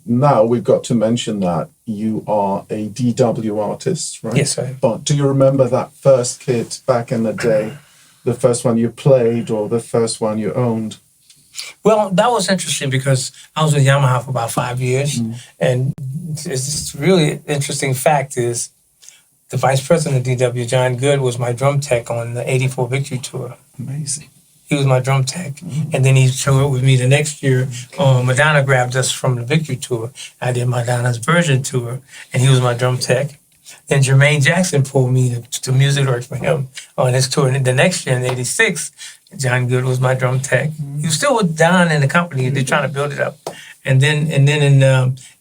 now we've got to mention that you are a DW artist, right? Yes, sir. But do you remember that first kit back in the day, the first one you played or the first one you owned? Well, that was interesting because I was with Yamaha for about 5 years. And it's really interesting fact is the vice president of DW, John Good, was my drum tech on the 84 Victory Tour. Amazing. He was my drum tech. And then he toured with me the next year. Madonna grabbed us from the Victory Tour. I did Madonna's version tour, and he was my drum tech. Then Jermaine Jackson pulled me to music work for him on his tour. And the next year in 86, John Good was my drum tech. He was still with Don in the company. They're trying to build it up. And then in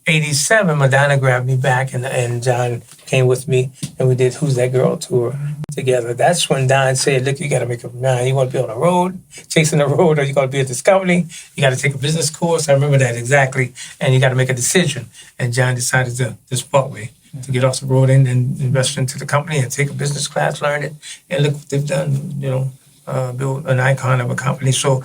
87, Madonna grabbed me back, and John came with me, and we did Who's That Girl tour together. That's when Don said, look, you got to make up your mind. You want to be on the road, chasing the road, or you got to be at this company. You got to take a business course. I remember that exactly. And you got to make a decision. And John decided to this part way, to get off the road and invest into the company and take a business class, learn it. And look what they've done, build an icon of a company. So,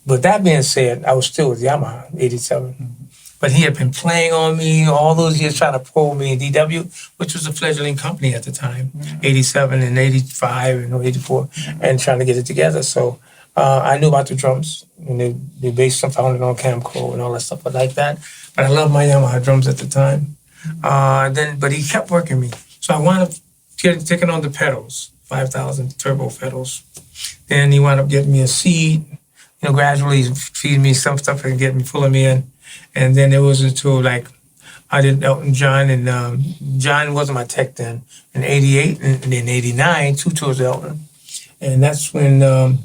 but that being said, I was still with Yamaha, 87. But he had been playing on me all those years, trying to pull me in DW, which was a fledgling company at the time, 87 and 85 and 84, and trying to get it together. So I knew about the drums, and they based some founded on Camco and all that stuff like that. But I loved my Yamaha drums at the time. But he kept working me. So I wound up taking on the pedals, 5,000 turbo pedals. Then he wound up getting me a seat, gradually feeding me some stuff and getting me, pulling me in. And then it was until I did Elton John, and John wasn't my tech then, in 88, and then 89, 2 tours of Elton. And that's when I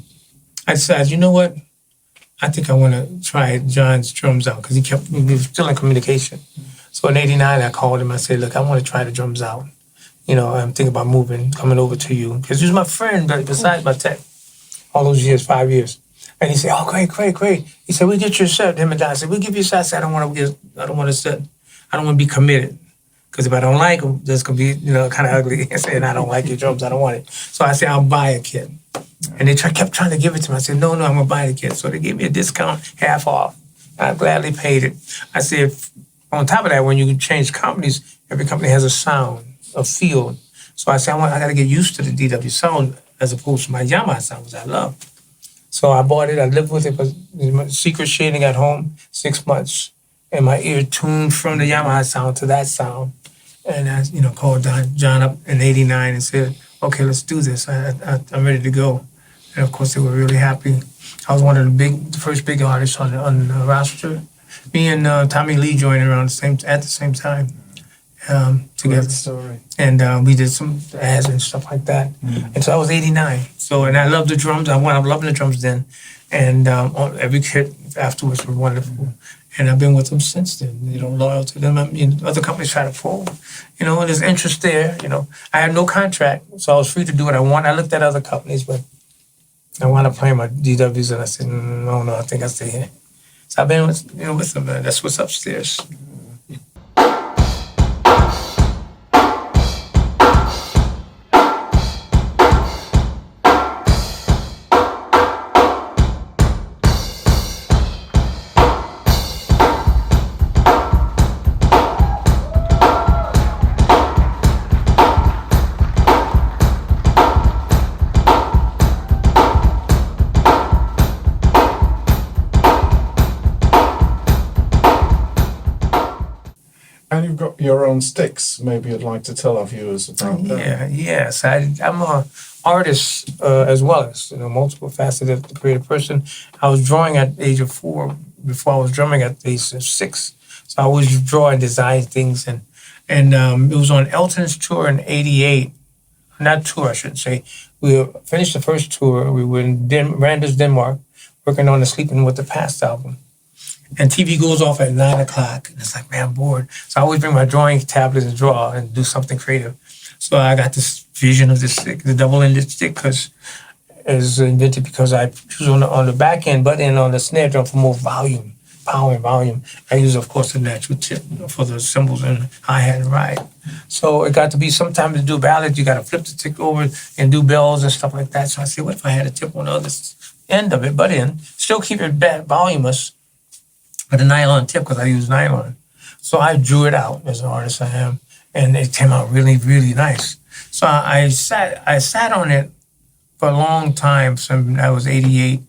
decided, you know what? I think I want to try John's drums out, because we were still in communication. So in 89, I called him. I said, look, I want to try the drums out. I'm thinking about coming over to you. Because he was my friend, but besides my tech, all those years, 5 years. And he said, oh, great. He said, we'll get you a set. Him and Don said, we'll give you a set. I said, I don't want to be committed. Because if I don't like them, that's going to be, kind of ugly. I said, I don't like your drums. I don't want it. So I said, I'll buy a kit. And they kept trying to give it to me. I said, no, I'm going to buy the kit. So they gave me a discount, half off. I gladly paid it. I said, on top of that, when you change companies, every company has a sound, a feel. So I said, I got to get used to the DW sound as opposed to my Yamaha sound, which I love. So I bought it. I lived with it. But my secret shading at home, 6 months. And my ear tuned from the Yamaha sound to that sound. And I, called John up in 89 and said, okay, let's do this. I'm ready to go. And of course, they were really happy. I was one of the first big artists on the roster. Me and Tommy Lee joined around at the same time together. Great story. And we did some ads and stuff like that. And so I was 89. So, and I loved the drums. I wound up loving the drums then. And every kit afterwards were wonderful. And I've been with them since then, loyal to them. Other companies try to pull, and there's interest there, I had no contract, so I was free to do what I want. I looked at other companies, but I wound up playing my DWs, and I said, no, I think I'll stay here. So I've been with them, man. That's what's upstairs. And you've got your own sticks. Maybe you'd like to tell our viewers about that. Yes. I'm an artist as well as multiple faceted creative person. I was drawing at the age of 4 before I was drumming at the age of 6. So I always draw and design things, and it was on Elton's tour in '88. Not tour, I should say. We finished the first tour. We were in Randers, Denmark, working on the Sleeping with the Past album. And TV goes off at 9 o'clock, and it's like, man, I'm bored. So I always bring my drawing tablet and draw and do something creative. So I got this vision of this stick, the double-ended stick, because it was invented because I choose on the back end, but then on the snare drum for more volume, power and volume. I use, of course, the natural tip for the cymbals and hi-hat and ride. So it got to be sometime to do ballads, you got to flip the stick over and do bells and stuff like that. So I said, what if I had a tip on the other end of it, but still keep it voluminous, with a nylon tip because I use nylon. So I drew it out as an artist I am, and it came out really, really nice. So I sat on it for a long time. So I was 88,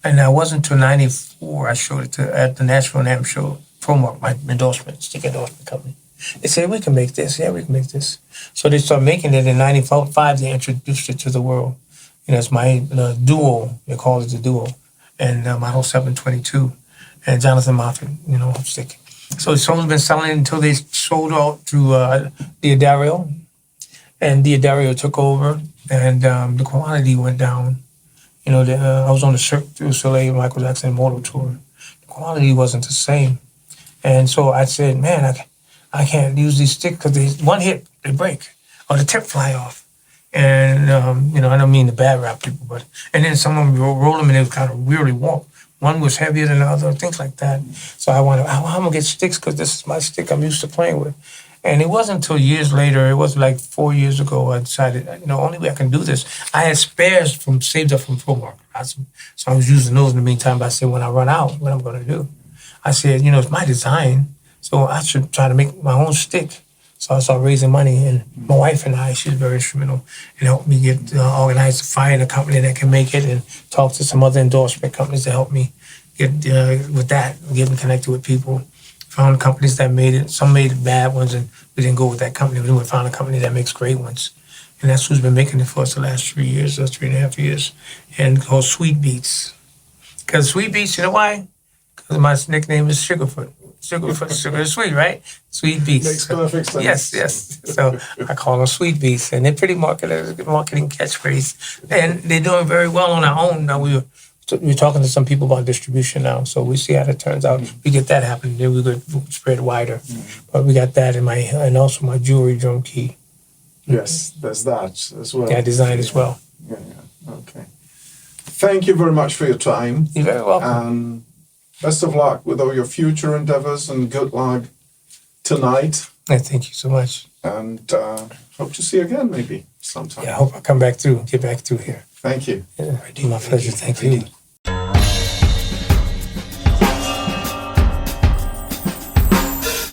and I wasn't until 94 I showed it at the Nashville NAMM show. Promark, my endorsement, stick endorsement company. They said, we can make this. Yeah, we can make this. So they started making it in 95. They introduced it to the world. It's my duo. They call it the duo. And Model 722. And Jonathan Moffett, stick. So someone's been selling it until they sold out through D'Addario. And D'Addario took over. And the quality went down. I was on the Cirque du Soleil Michael Jackson Immortal Tour. The quality wasn't the same. And so I said, man, I can't use these sticks because one hit, they break, or the tip fly off. And, I don't mean to bad rap people, and then some of them roll them and it was kind of weirdly warped. One was heavier than the other, things like that. So I'm going to get sticks because this is my stick I'm used to playing with. And it wasn't until years later, it was like 4 years ago, I decided, only way I can do this. I had spares saved up from Promark. So I was using those in the meantime, but I said, when I run out, what I'm going to do? I said, it's my design, so I should try to make my own stick. So I started raising money, and my wife and I, she's very instrumental in helping me get organized to find a company that can make it and talk to some other endorsement companies to help me get with that, getting connected with people. Found companies that made it. Some made bad ones, and we didn't go with that company. We found a company that makes great ones. And that's who's been making it for us the last 3 years, or 3.5 years, and called Sweet Beats. Because Sweet Beats, you know why? Because my nickname is Sugarfoot. Sugar is sweet, right? Sweet Beats. Makes perfect sense. Yes. So I call them Sweet Beats, and they're pretty marketing catchphrase. And they're doing very well on our own. Now we're talking to some people about distribution now, so we see how that turns out. We get that happening, then we could spread wider. But we got that and also my jewelry drum key. Yes, there's that as well. Yeah, design as well. Yeah. Okay. Thank you very much for your time. You're very welcome. And best of luck with all your future endeavors, and good luck tonight. Thank you so much. And hope to see you again maybe sometime. Yeah, I hope I come back through, get back through here. Thank you. Yeah, my pleasure. Thank you.